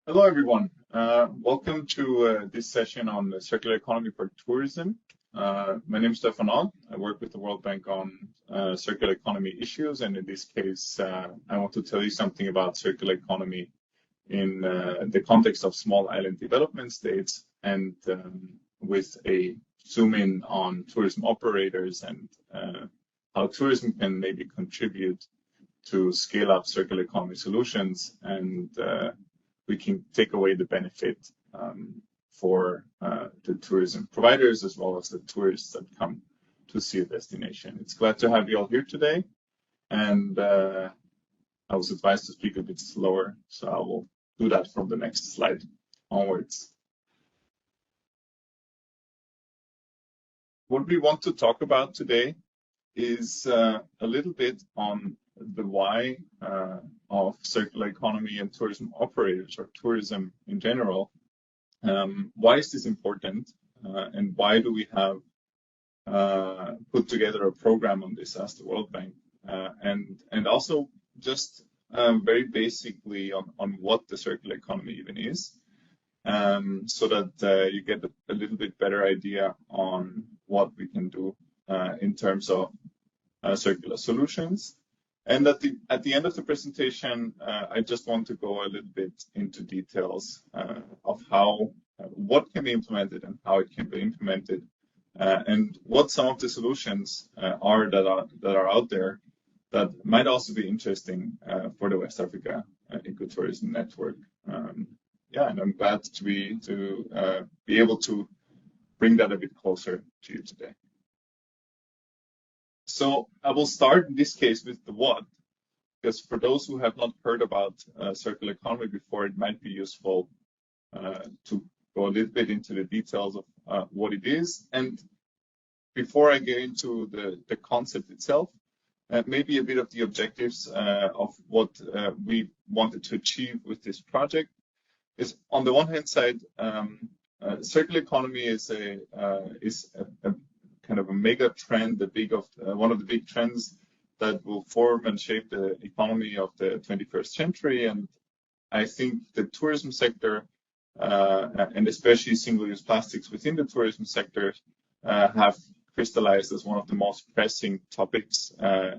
Hello, everyone. Welcome to this session on the circular economy for tourism. My name is Stefan Ott. I work with the World Bank on circular economy issues, and in this case, I want to tell you something about circular economy in the context of small island development states and with a zoom in on tourism operators and how tourism can maybe contribute to scale up circular economy solutions, and we can take away the benefit for the tourism providers as well as the tourists that come to see a destination. It's glad to have you all here today, and I was advised to speak a bit slower, so I will do that from the next slide onwards. What we want to talk about today is a little bit on the why of circular economy and tourism operators, or tourism in general. Why is this important, and why do we have put together a program on this as the World Bank, and also just very basically on what the circular economy even is, so that you get a little bit better idea on what we can do in terms of circular solutions. And at the end of the presentation, I just want to go a little bit into details of how what can be implemented and how it can be implemented, and what some of the solutions are that are out there that might also be interesting for the West Africa Ecotourism Network. And I'm glad to be able to bring that a bit closer to you today. So I will start in this case with the what, because for those who have not heard about circular economy before, it might be useful to go a little bit into the details of what it is. And before I get into the concept itself, maybe a bit of the objectives of what we wanted to achieve with this project is, on the one hand side, circular economy is a kind of a mega trend, one of the big trends that will form and shape the economy of the 21st century. And I think the tourism sector, and especially single-use plastics within the tourism sector, have crystallized as one of the most pressing topics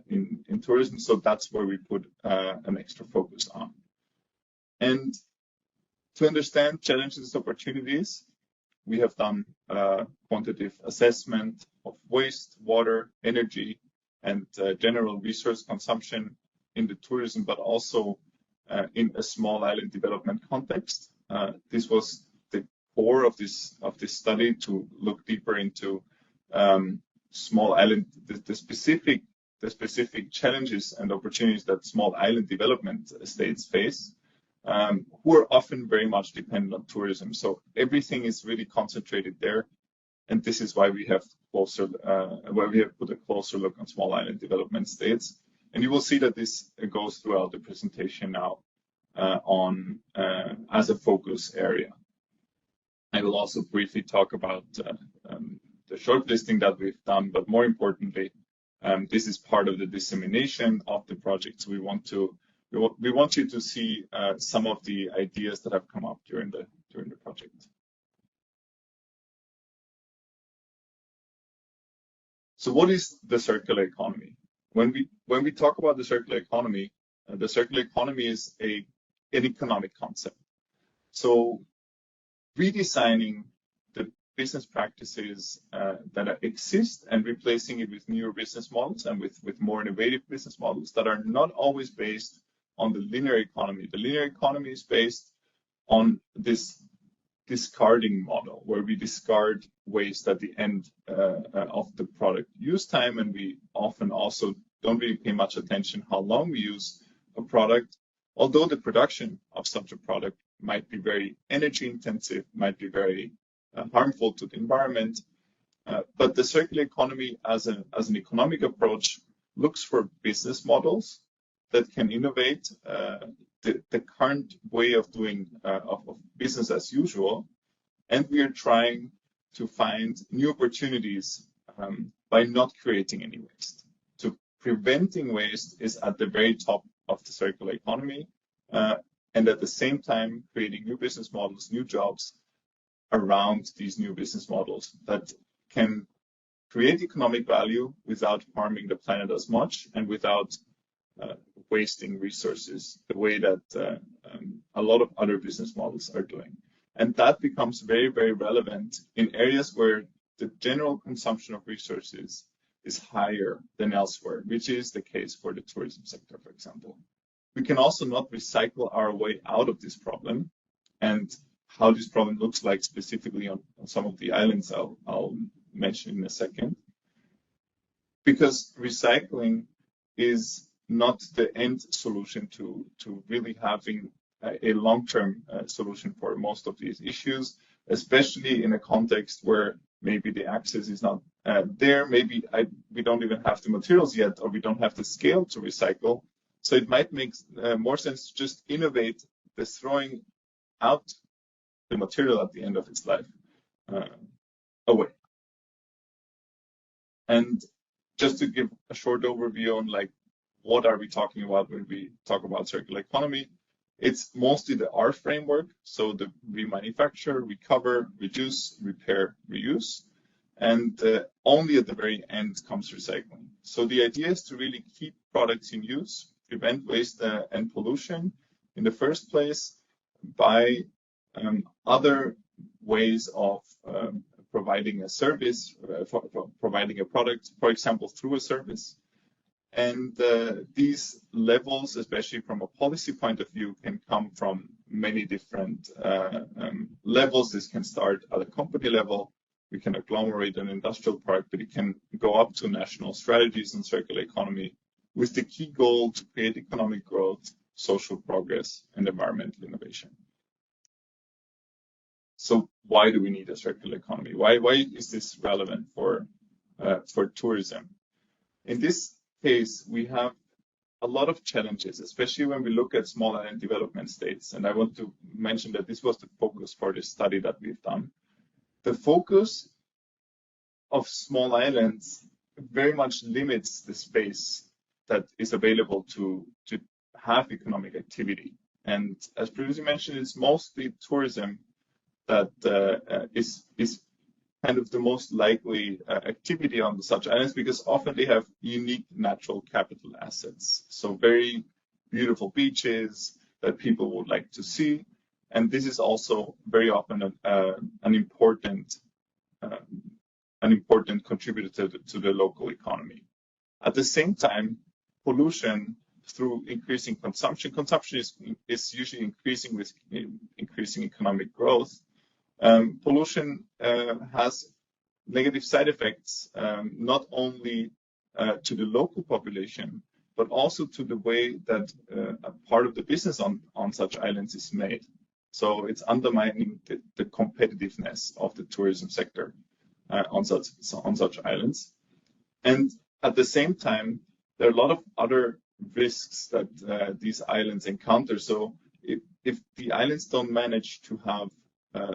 in tourism. So that's where we put an extra focus on. And to understand challenges and opportunities, we have done quantitative assessment of waste, water, energy, and general resource consumption in the tourism, but also in a small island development context. This was the core of this study, to look deeper into small island, the specific challenges and opportunities that small island development states face, who are often very much dependent on tourism. So everything is really concentrated there, and this is why we have put a closer look on small island development states. And you will see that this goes throughout the presentation now as a focus area. I will also briefly talk about the shortlisting that we've done, but more importantly, this is part of the dissemination of the project. So we want you to see some of the ideas that have come up during the project. So what is the circular economy? When we talk about the circular economy is an economic concept. So redesigning the business practices that exist and replacing it with newer business models and with more innovative business models that are not always based on the linear economy. The linear economy is based on this discarding model, where we discard waste at the end of the product use time, and we often also don't really pay much attention how long we use a product, although the production of such a product might be very energy intensive, might be very harmful to the environment. But the circular economy as an economic approach looks for business models that can innovate the current way of doing of business as usual, and we are trying to find new opportunities by not creating any waste. So preventing waste is at the very top of the circular economy, and at the same time creating new business models, new jobs around these new business models that can create economic value without harming the planet as much and without wasting resources the way that a lot of other business models are doing. And that becomes very, very relevant in areas where the general consumption of resources is higher than elsewhere, which is the case for the tourism sector, for example. We can also not recycle our way out of this problem, and how this problem looks like specifically on some of the islands I'll mention in a second. Because recycling is not the end solution to really having a long-term solution for most of these issues, especially in a context where maybe the access is not there, maybe we don't even have the materials yet, or we don't have the scale to recycle. So it might make more sense to just innovate the throwing out the material at the end of its life away. And just to give a short overview on like what are we talking about when we talk about circular economy, it's mostly the R framework, so the remanufacture, recover, reduce, repair, reuse, and only at the very end comes recycling. So the idea is to really keep products in use, prevent waste and pollution in the first place by other ways of providing a service, providing a product, for example, through a service. And these levels, especially from a policy point of view, can come from many different levels. This can start at a company level. We can agglomerate an industrial park, but it can go up to national strategies on circular economy with the key goal to create economic growth, social progress, and environmental innovation. So why do we need a circular economy? Why is this relevant for tourism? In this case, we have a lot of challenges, especially when we look at small island development states. And I want to mention that this was the focus for this study that we've done. The focus of small islands very much limits the space that is available to have economic activity. And as previously mentioned, it's mostly tourism that is kind of the most likely activity on such islands, because often they have unique natural capital assets. So very beautiful beaches that people would like to see. And this is also very often an important contributor to the local economy. At the same time, pollution through increasing consumption is usually increasing with increasing economic growth. Pollution has negative side effects, not only to the local population, but also to the way that a part of the business on such islands is made. So it's undermining the competitiveness of the tourism sector on such islands. And at the same time, there are a lot of other risks that these islands encounter. So if the islands don't manage to have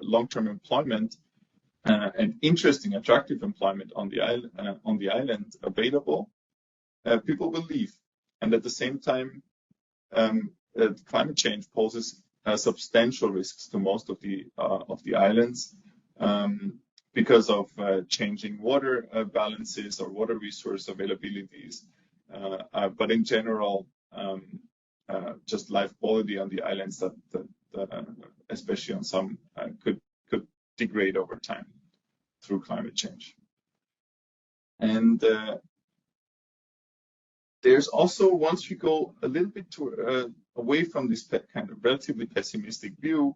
long-term employment and interesting, attractive employment on the island available, people will leave. And at the same time, climate change poses substantial risks to most of the islands because of changing water balances or water resource availabilities. But in general, just life quality on the islands that especially on some, could degrade over time through climate change. And there's also, once we go a little bit away from this kind of relatively pessimistic view,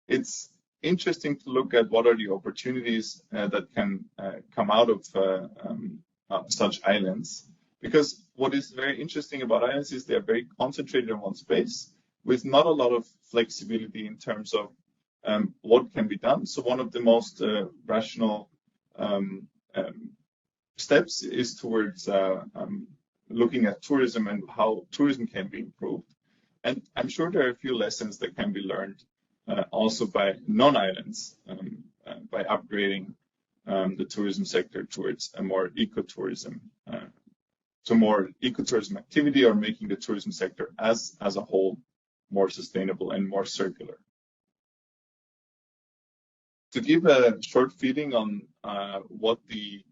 it's interesting to look at what are the opportunities that can come out of such islands. Because what is very interesting about islands is they're very concentrated in one space with not a lot of flexibility in terms of what can be done. So one of the most rational steps is towards looking at tourism and how tourism can be improved. And I'm sure there are a few lessons that can be learned also by non-islands by upgrading the tourism sector towards a more ecotourism, to more ecotourism activity, or making the tourism sector as a whole more sustainable and more circular. To give a short feeling on what the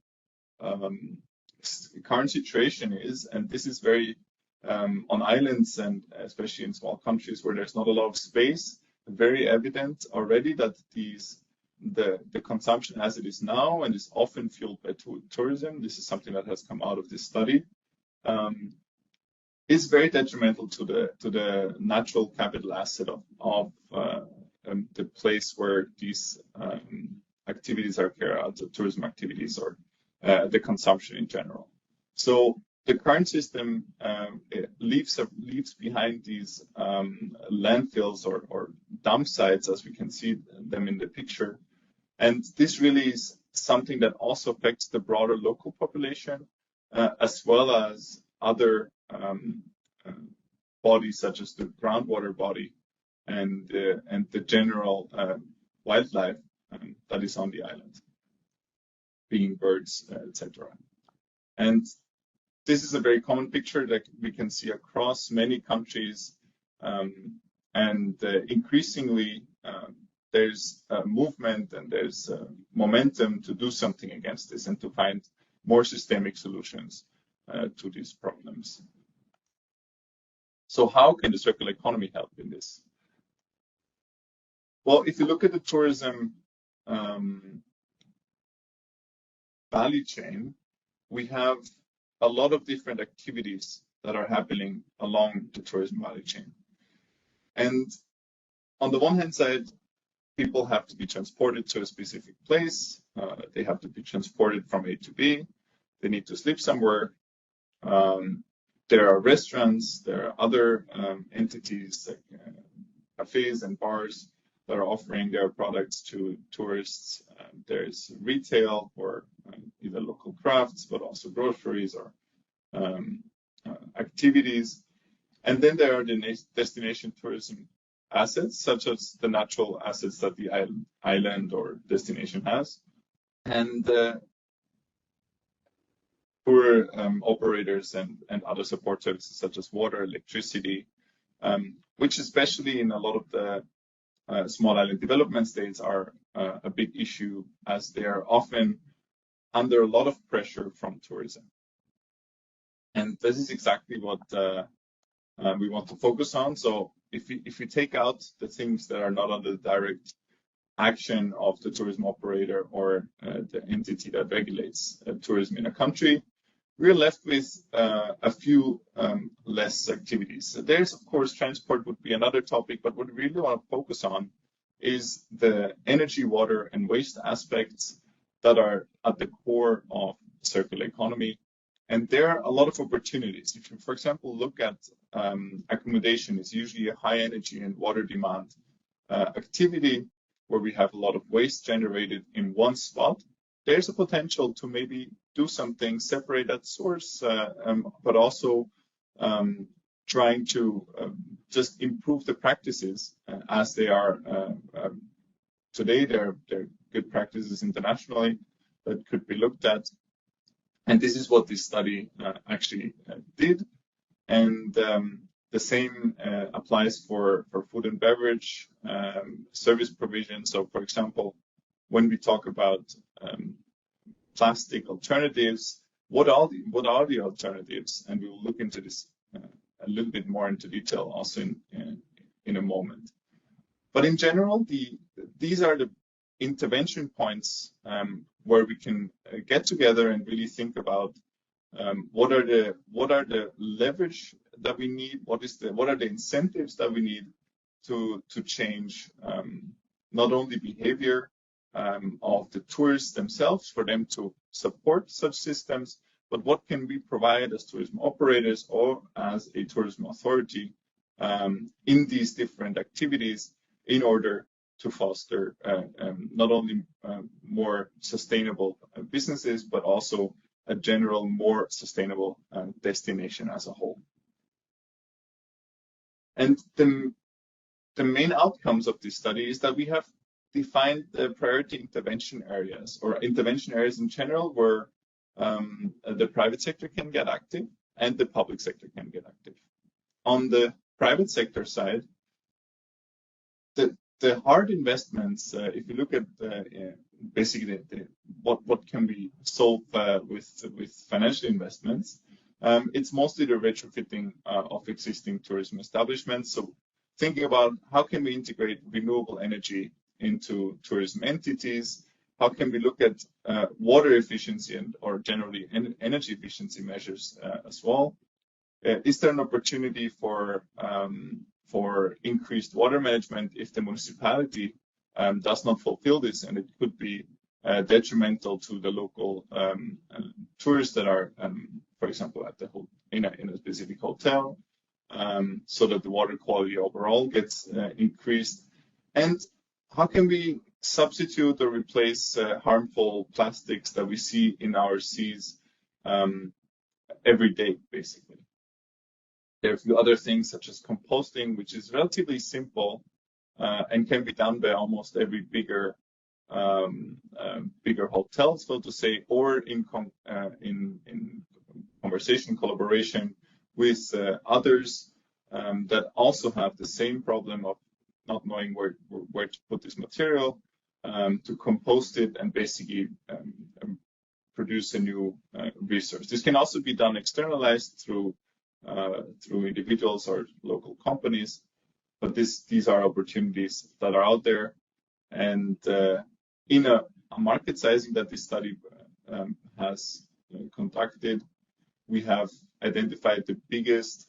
current situation is, and this is very on islands and especially in small countries where there's not a lot of space, very evident already that the consumption as it is now and is often fueled by tourism, this is something that has come out of this study, is very detrimental to the natural capital asset of the place where these activities are carried out, the tourism activities or the consumption in general. So the current system leaves behind these landfills or dump sites, as we can see them in the picture. And this really is something that also affects the broader local population, as well as other bodies such as the groundwater body and the general wildlife that is on the island, being birds, etc. And this is a very common picture that we can see across many countries, and increasingly there's a movement and there's momentum to do something against this and to find more systemic solutions to these problems. So how can the circular economy help in this? Well, if you look at the tourism value chain, we have a lot of different activities that are happening along the tourism value chain. And on the one hand side, people have to be transported to a specific place. They have to be transported from A to B. They need to sleep somewhere. There are restaurants. There are other entities like cafes and bars that are offering their products to tourists. There's retail for either local crafts, but also groceries or activities. And then there are the destination tourism assets, such as the natural assets that the island or destination has. And tour operators and other support services such as water, electricity, which especially in a lot of the small island development states are a big issue, as they are often under a lot of pressure from tourism. And this is exactly what we want to focus on. So if we take out the things that are not under the direct action of the tourism operator or the entity that regulates tourism in a country, we're left with a few less activities. So there's, of course, transport would be another topic, but what we really want to focus on is the energy, water, and waste aspects that are at the core of circular economy. And there are a lot of opportunities. If you, for example, look at accommodation, it's usually a high energy and water demand activity where we have a lot of waste generated in one spot. There's a potential to maybe do something, separate at source, but also trying to just improve the practices as they are today. They're good practices internationally that could be looked at. And this is what this study actually did. And the same applies for food and beverage service provision. So, for example, when we talk about plastic alternatives, what are the alternatives? And we will look into this a little bit more into detail also in a moment. But in general, these are the intervention points where we can get together and really think about what are the leverage that we need, what are the incentives that we need to change not only behavior of the tourists themselves for them to support such systems, but what can we provide as tourism operators or as a tourism authority in these different activities in order to foster not only more sustainable businesses, but also a general more sustainable destination as a whole. And the main outcomes of this study is that we have defined the priority intervention areas, or intervention areas in general, where the private sector can get active and the public sector can get active. On the private sector side, The hard investments, if you look at basically what can be solved with financial investments, it's mostly the retrofitting of existing tourism establishments. So thinking about how can we integrate renewable energy into tourism entities, how can we look at water efficiency or generally energy efficiency measures as well. Is there an opportunity for increased water management if the municipality does not fulfill this, and it could be detrimental to the local tourists that are, for example, at the in a specific hotel, so that the water quality overall gets increased. And how can we substitute or replace harmful plastics that we see in our seas every day, basically? There are a few other things such as composting, which is relatively simple and can be done by almost every bigger hotel, so to say, or in conversation, collaboration with others that also have the same problem of not knowing where to put this material, to compost it and basically produce a new resource. This can also be done externalized through individuals or local companies, but these are opportunities that are out there. And in a market sizing that this study has conducted, we have identified the biggest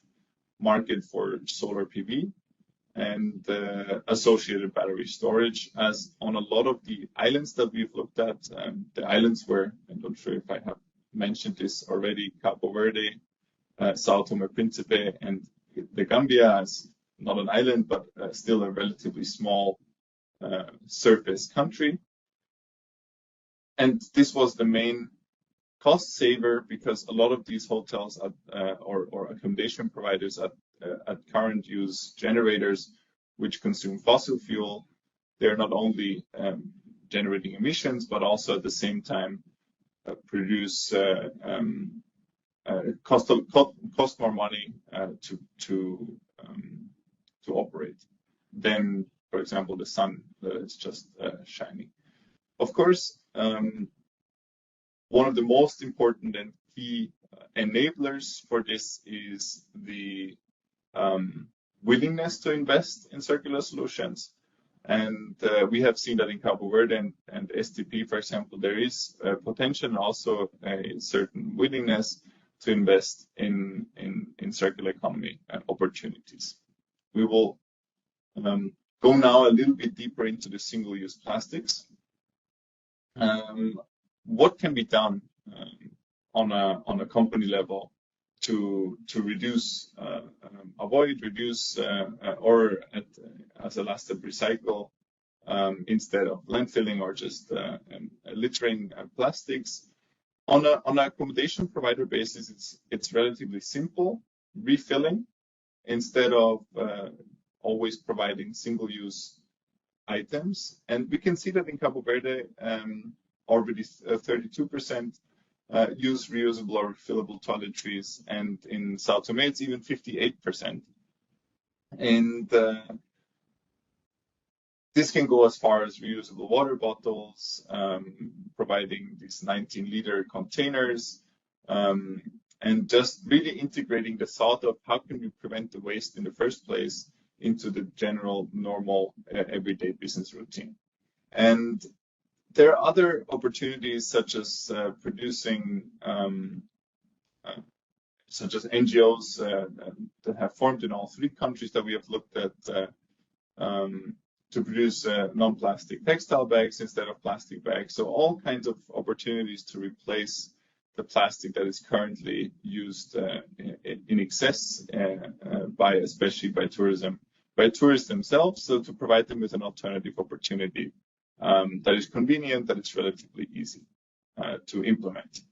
market for solar PV and associated battery storage, as on a lot of the islands that we've looked at, the islands where, I'm not sure if I have mentioned this already, Cabo Verde, Sao Tome Principe, and the Gambia is not an island, but still a relatively small surface country. And this was the main cost saver, because a lot of these hotels or accommodation providers at current use generators, which consume fossil fuel, they're not only generating emissions, but also at the same time produce cost more money to operate than, for example, the sun that is just shining. Of course, one of the most important and key enablers for this is the willingness to invest in circular solutions. And we have seen that in Cabo Verde and STP, for example, there is potential and also a certain willingness to invest in circular economy opportunities. We will go now a little bit deeper into the single-use plastics. What can be done on a company level to reduce, avoid, reduce, or as a last step, recycle instead of landfilling or just littering plastics? On an accommodation provider basis, it's relatively simple, refilling instead of always providing single-use items. And we can see that in Cabo Verde, already 32% use reusable or refillable toiletries, and in Sao Tome it's even 58%. And this can go as far as reusable water bottles, providing these 19-liter containers, and just really integrating the thought of how can we prevent the waste in the first place into the general, normal, everyday business routine. And there are other opportunities such as producing, such as NGOs that have formed in all three countries that we have looked at, to produce non-plastic textile bags instead of plastic bags. So all kinds of opportunities to replace the plastic that is currently used in excess, especially by tourists themselves. So to provide them with an alternative opportunity that is convenient, that is relatively easy to implement.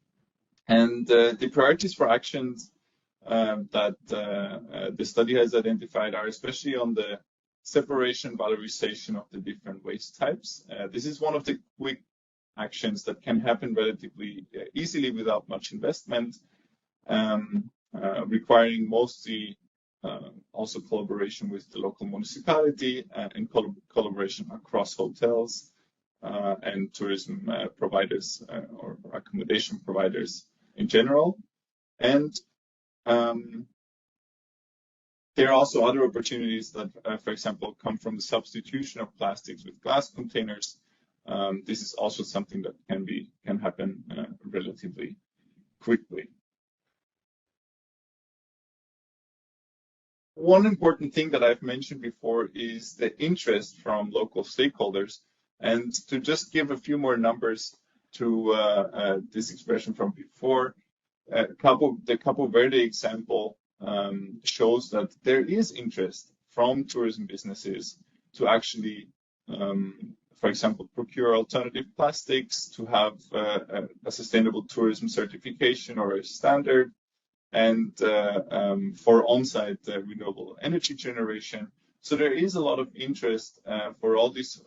And the priorities for actions that the study has identified are especially on the separation, valorization of the different waste types. This is one of the quick actions that can happen relatively easily without much investment, requiring mostly also collaboration with the local municipality and collaboration across hotels and tourism providers or accommodation providers in general. And there are also other opportunities that, for example, come from the substitution of plastics with glass containers. This is also something that can happen relatively quickly. One important thing that I've mentioned before is the interest from local stakeholders. And to just give a few more numbers to this expression from before, the Cabo Verde example shows that there is interest from tourism businesses to actually, for example, procure alternative plastics, to have a sustainable tourism certification or a standard, and for on-site renewable energy generation. So there is a lot of interest for all these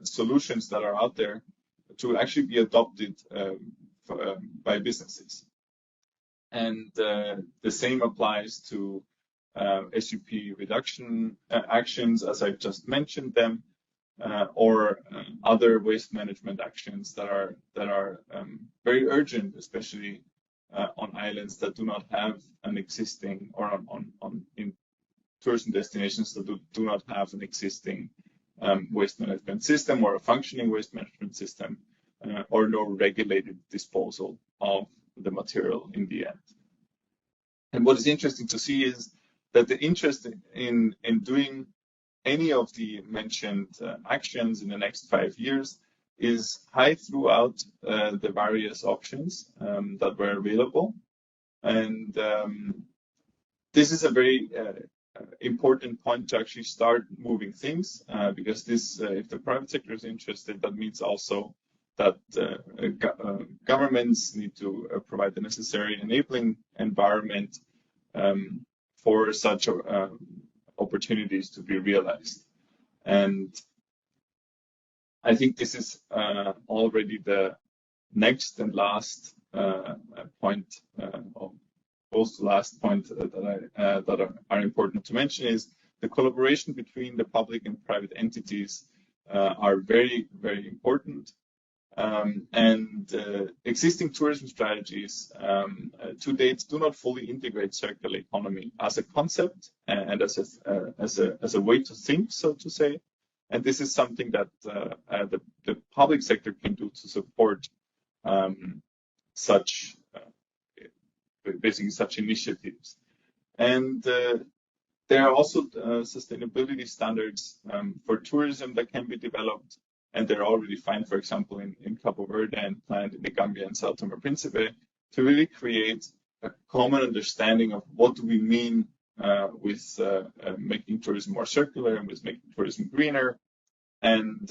solutions that are out there to actually be adopted by businesses. And the same applies to SUP reduction actions, as I've just mentioned them, or other waste management actions that are very urgent, especially on islands that do not have an existing, or in tourism destinations that do not have an existing waste management system or a functioning waste management system, or no regulated disposal of the material in the end. And what is interesting to see is that the interest in doing any of the mentioned actions in the next 5 years is high throughout the various options that were available. And this is a very important point to actually start moving things, because this, if the private sector is interested, that means also that governments need to provide the necessary enabling environment for such opportunities to be realized. And I think this is already the next and last point, or close to last point that are important to mention, is the collaboration between the public and private entities are very, very important. And existing tourism strategies to date do not fully integrate circular economy as a concept and as a way to think, so to say. And this is something that the public sector can do to support such initiatives. And there are also sustainability standards for tourism that can be developed, and they're already found, for example, in Cabo Verde and planned in the Gambia and São Tomé and Príncipe, to really create a common understanding of what do we mean with making tourism more circular and with making tourism greener, and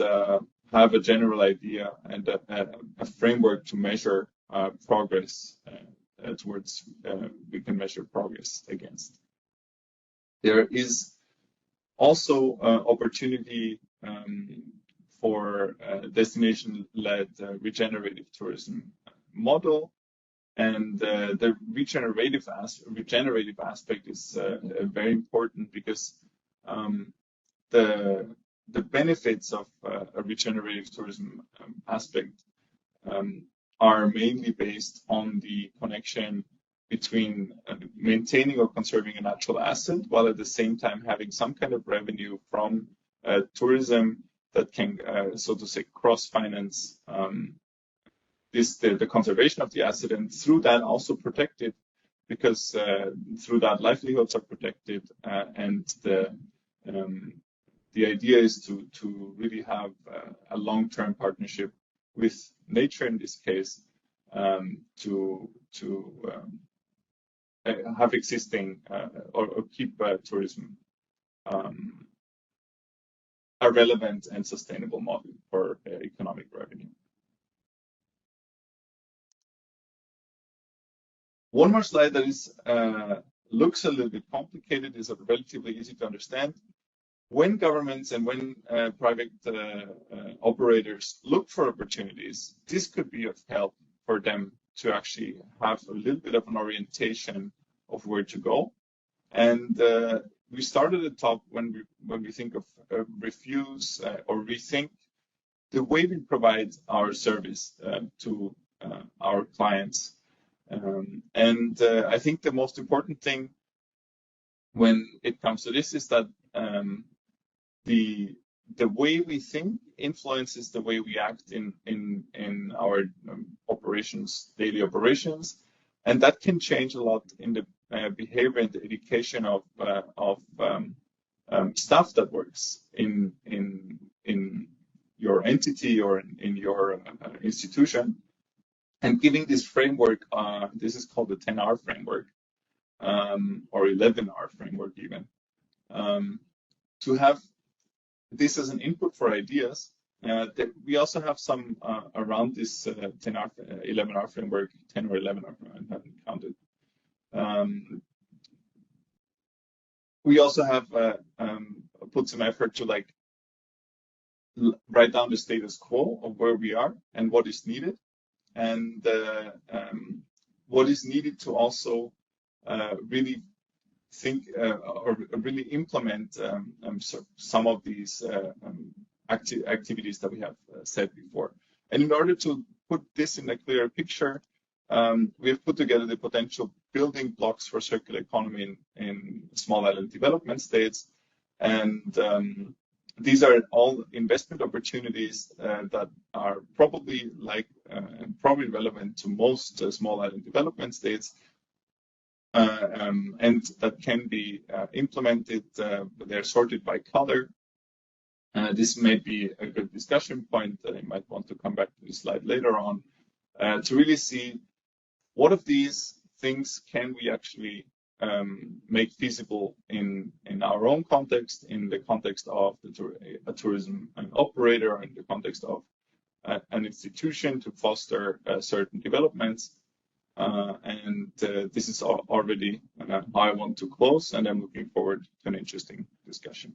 have a general idea and a framework to measure progress towards we can measure progress against. There is also opportunity for destination-led regenerative tourism model, and the regenerative aspect is very important, because the benefits of a regenerative tourism aspect are mainly based on the connection between maintaining or conserving a natural asset, while at the same time having some kind of revenue from tourism that can, so to say, cross-finance the conservation of the asset, and through that also protect it, because through that livelihoods are protected, and the idea is to really have a long-term partnership with nature in this case, to have existing or keep tourism a relevant and sustainable model for economic revenue. One more slide that is looks a little bit complicated, is relatively easy to understand. When governments and when private operators look for opportunities, this could be of help for them to actually have a little bit of an orientation of where to go. And we start at the top when we think of refuse or rethink the way we provide our service to our clients. I think the most important thing when it comes to this is that the way we think influences the way we act in our operations, daily operations, and that can change a lot in the behavior and the education of staff that works in your entity or in your institution. And giving this framework, this is called the 10R framework, or 11R framework even, to have this as an input for ideas. That we also have some around this 10R, 11R framework, 10 or 11R, I haven't counted. We also have put some effort to like write down the status quo of where we are and what is needed, and what is needed to also really think or really implement some of these activities that we have said before. And in order to put this in a clearer picture, we have put together the potential building blocks for circular economy in small island development states. And these are all investment opportunities that are probably probably relevant to most small island development states, and that can be implemented. They're sorted by color. This may be a good discussion point that I might want to come back to this slide later on, to really see what of these things can we actually make feasible in our own context, in the context of a tourism operator, in the context of an institution to foster certain developments. This is already how I want to close, and I'm looking forward to an interesting discussion.